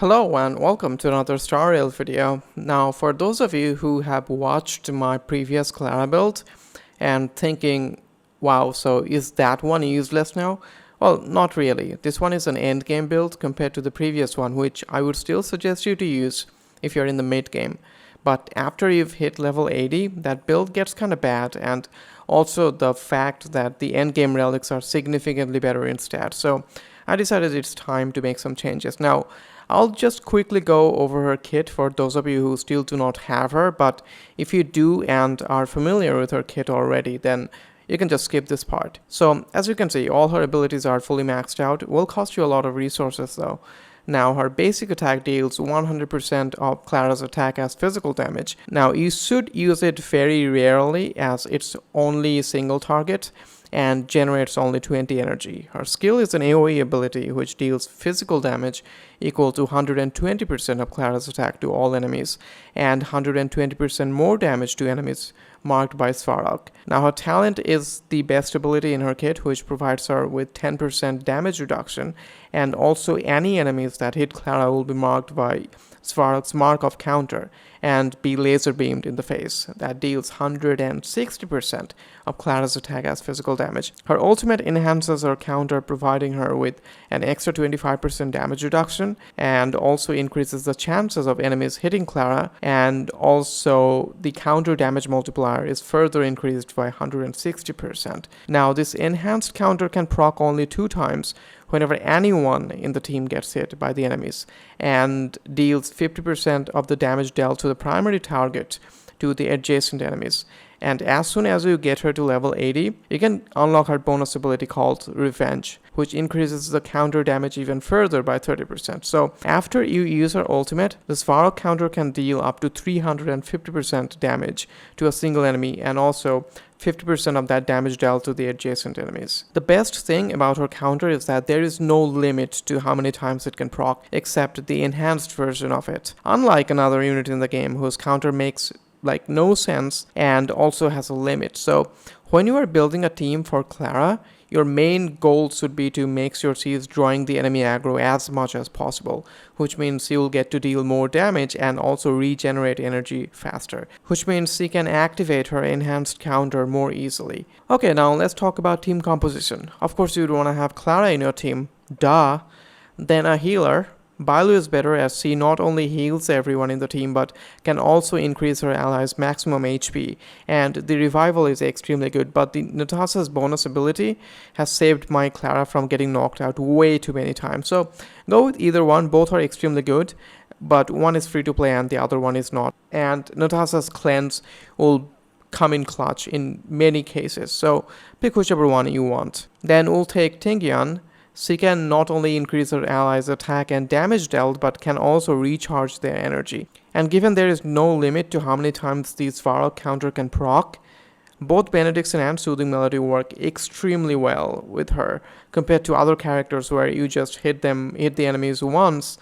Hello and welcome to another tutorial video. Now for those of you who have watched my previous Clara build and thinking, wow, so is that one useless now? Well, not really. This one is an endgame build compared to the previous one, which I would still suggest you to use if you're in the mid game. But after you've hit level 80, that build gets kind of bad, and also the fact that the endgame relics are significantly better in stats. So I decided it's time to make some changes. Now, I'll just quickly go over her kit for those of you who still do not have her, but if you do and are familiar with her kit already, then you can just skip this part. So as you can see, all her abilities are fully maxed out. It will cost you a lot of resources though. Now her basic attack deals 100% of Clara's attack as physical damage. Now you should use it very rarely as it's only a single target and generates only 20 energy. Her skill is an AoE ability which deals physical damage equal to 120% of Clara's attack to all enemies and 120% more damage to enemies marked by Svarog. Now her talent is the best ability in her kit, which provides her with 10% damage reduction, and also any enemies that hit Clara will be marked by Svarog's mark of counter and be laser beamed in the face. That deals 160% of Clara's attack as physical damage. Her ultimate enhances her counter, providing her with an extra 25% damage reduction and also increases the chances of enemies hitting Clara, and also the counter damage multiplier is further increased by 160%. Now this enhanced counter can proc only 2 times whenever anyone in the team gets hit by the enemies, and deals 50% of the damage dealt to the primary target to the adjacent enemies. And as soon as you get her to level 80, you can unlock her bonus ability called Revenge, which increases the counter damage even further by 30%. So after you use her ultimate, the Svarog counter can deal up to 350% damage to a single enemy, and also 50% of that damage dealt to the adjacent enemies. The best thing about her counter is that there is no limit to how many times it can proc, except the enhanced version of it. Unlike another unit in the game whose counter makes no sense and also has a limit. So when you are building a team for Clara, your main goal should be to make sure she is drawing the enemy aggro as much as possible, which means she will get to deal more damage and also regenerate energy faster, which means she can activate her enhanced counter more easily. Okay, now let's talk about team composition. Of course you'd want to have Clara in your team, duh. Then a healer. Bailu is better as she not only heals everyone in the team but can also increase her allies' maximum HP, and the revival is extremely good, but the Natasha's bonus ability has saved my Clara from getting knocked out way too many times. So go with either one, both are extremely good, but one is free to play and the other one is not. And Natasha's cleanse will come in clutch in many cases, so pick whichever one you want. Then we'll take Tingyan. She can not only increase her allies' attack and damage dealt, but can also recharge their energy. And given there is no limit to how many times the Svarog counter can proc, both Benediction and Soothing Melody work extremely well with her, compared to other characters where you just hit the enemies once,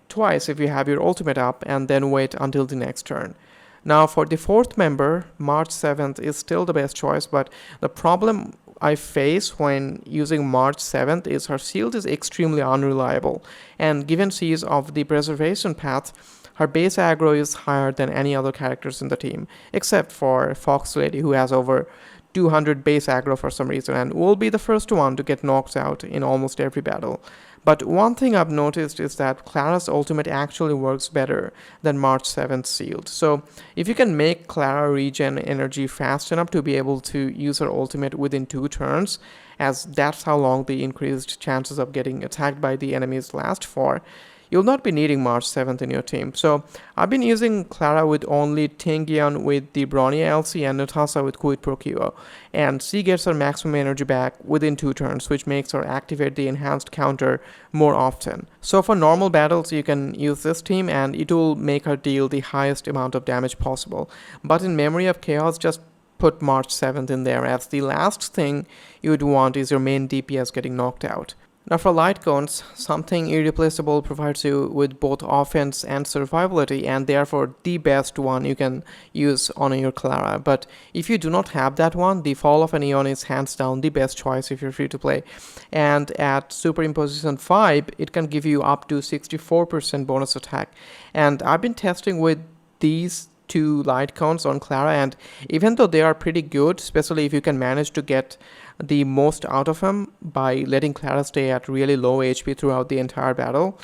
twice if you have your ultimate up, and then wait until the next turn. Now for the 4th member, March 7th is still the best choice, but the problem I face when using March 7th is her shield is extremely unreliable, and given she is of the preservation path, her base aggro is higher than any other characters in the team, except for Fox Lady, who has over 200 base aggro for some reason and will be the first one to get knocked out in almost every battle. But one thing I've noticed is that Clara's ultimate actually works better than March 7th's shield. So if you can make Clara regen energy fast enough to be able to use her ultimate within 2 turns, as that's how long the increased chances of getting attacked by the enemies last for, you'll not be needing March 7th in your team. So I've been using Clara with only Tingyan with the Bronya LC and Natasha with Quid Pro Quo, and she gets her maximum energy back within 2 turns, which makes her activate the enhanced counter more often. So for normal battles you can use this team and it will make her deal the highest amount of damage possible. But in Memory of Chaos, just put March 7th in there, as the last thing you would want is your main DPS getting knocked out. Now for light cones, something irreplaceable provides you with both offense and survivability, and therefore the best one you can use on your Clara. But if you do not have that one, the Fall of an Eon is hands down the best choice if you're free to play. And at Superimposition 5, it can give you up to 64% bonus attack. And I've been testing with these two light cones on Clara, and even though they are pretty good, especially if you can manage to get the most out of them by letting Clara stay at really low HP throughout the entire battle.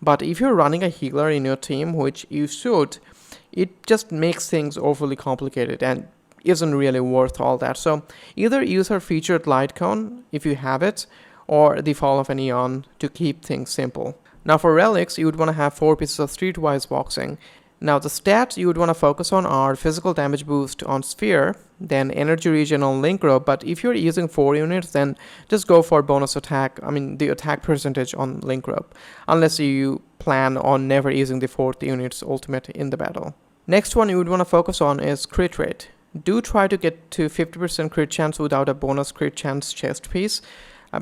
But if you're running a healer in your team, which you should, it just makes things overly complicated and isn't really worth all that. So either use her featured light cone if you have it, or the Fall of an Eon to keep things simple. Now for relics, you would want to have 4 pieces of streetwise boxing. Now the stats you would want to focus on are physical damage boost on sphere, then energy regen on link rope, but if you're using 4 units, then just go for bonus attack, the attack percentage on link rope, unless you plan on never using the 4th unit's ultimate in the battle. Next one you would want to focus on is crit rate. Do try to get to 50% crit chance without a bonus crit chance chest piece.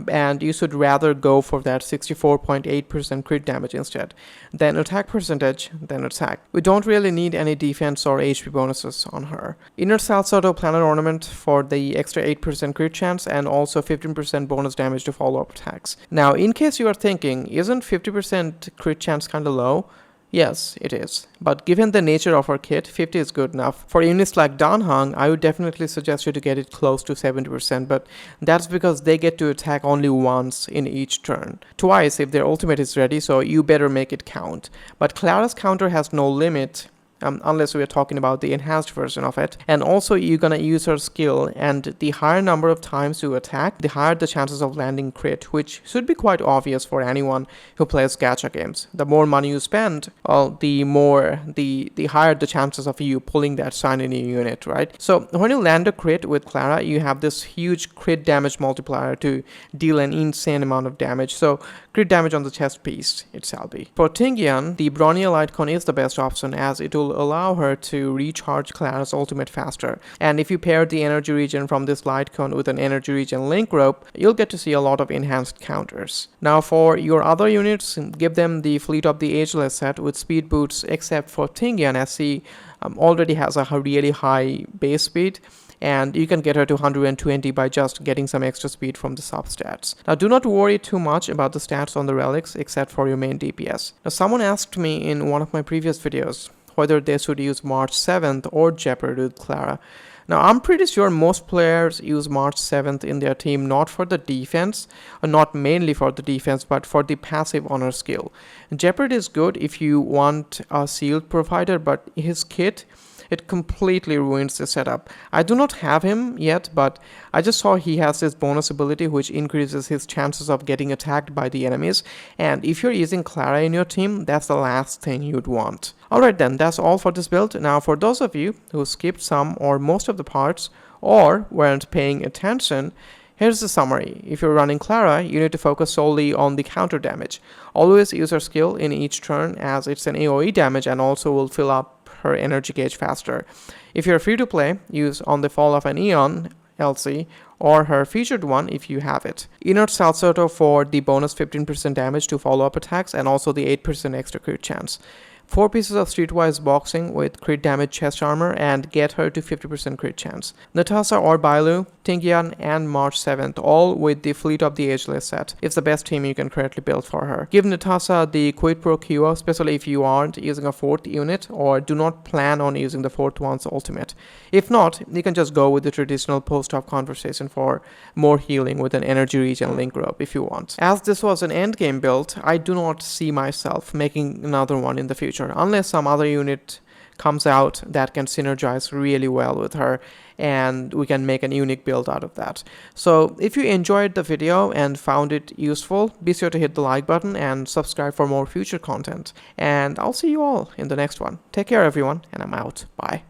And you should rather go for that 64.8% crit damage instead. Then attack percentage, then attack. We don't really need any defense or HP bonuses on her. Inner Salsato Planet Ornament for the extra 8% crit chance and also 15% bonus damage to follow-up attacks. Now, in case you are thinking, isn't 50% crit chance kinda low? Yes, it is. But given the nature of our kit, 50 is good enough. For units like Danhang, I would definitely suggest you to get it close to 70%, but that's because they get to attack only once in each turn. Twice if their ultimate is ready, so you better make it count. But Clara's counter has no limit, unless we are talking about the enhanced version of it. And also you're gonna use her skill, and the higher number of times you attack, the higher the chances of landing crit, which should be quite obvious for anyone who plays gacha games. The more money you spend, the higher the chances of you pulling that shiny new unit, right? So when you land a crit with Clara, you have this huge crit damage multiplier to deal an insane amount of damage. So crit damage on the chest piece, it shall be. For Tingyun, the Bronya Lightcon is the best option, as it will allow her to recharge Clara's ultimate faster. And if you pair the energy regen from this light cone with an energy regen link rope, you'll get to see a lot of enhanced counters. Now for your other units, give them the Fleet of the Ageless set with speed boots, except for Tingyun, as she already has a really high base speed, and you can get her to 120 by just getting some extra speed from the substats. Now do not worry too much about the stats on the relics except for your main DPS. Now someone asked me in one of my previous videos whether they should use March 7th or Gepard with Clara. Now I'm pretty sure most players use March 7th in their team not for the defense, or not mainly for the defense, but for the passive honor skill. Gepard is good if you want a shield provider, but his kit, it completely ruins the setup. I do not have him yet, but I just saw he has this bonus ability which increases his chances of getting attacked by the enemies, and if you're using Clara in your team, that's the last thing you'd want. Alright then, that's all for this build. Now for those of you who skipped some or most of the parts or weren't paying attention, here's the summary. If you're running Clara, you need to focus solely on the counter damage. Always use her skill in each turn, as it's an AoE damage and also will fill up her energy gauge faster. If you're free to play, use On the Fall of an Eon LC or her featured one if you have it. Inert Salsoto for the bonus 15% damage to follow-up attacks and also the 8% extra crit chance. 4 pieces of streetwise boxing with crit damage chest armor and get her to 50% crit chance. Natasha or Bailu, Tingyun, and March 7th, all with the Fleet of the Ageless set. It's the best team you can currently build for her. Give Natasha the Quid Pro Q, especially if you aren't using a 4th unit or do not plan on using the 4th one's ultimate. If not, you can just go with the traditional post-op conversation for more healing with an energy regen link rope if you want. As this was an endgame build, I do not see myself making another one in the future, unless some other unit comes out that can synergize really well with her and we can make an unique build out of that. So if you enjoyed the video and found it useful, be sure to hit the like button and subscribe for more future content. And I'll see you all in the next one. Take care everyone, and I'm out. Bye.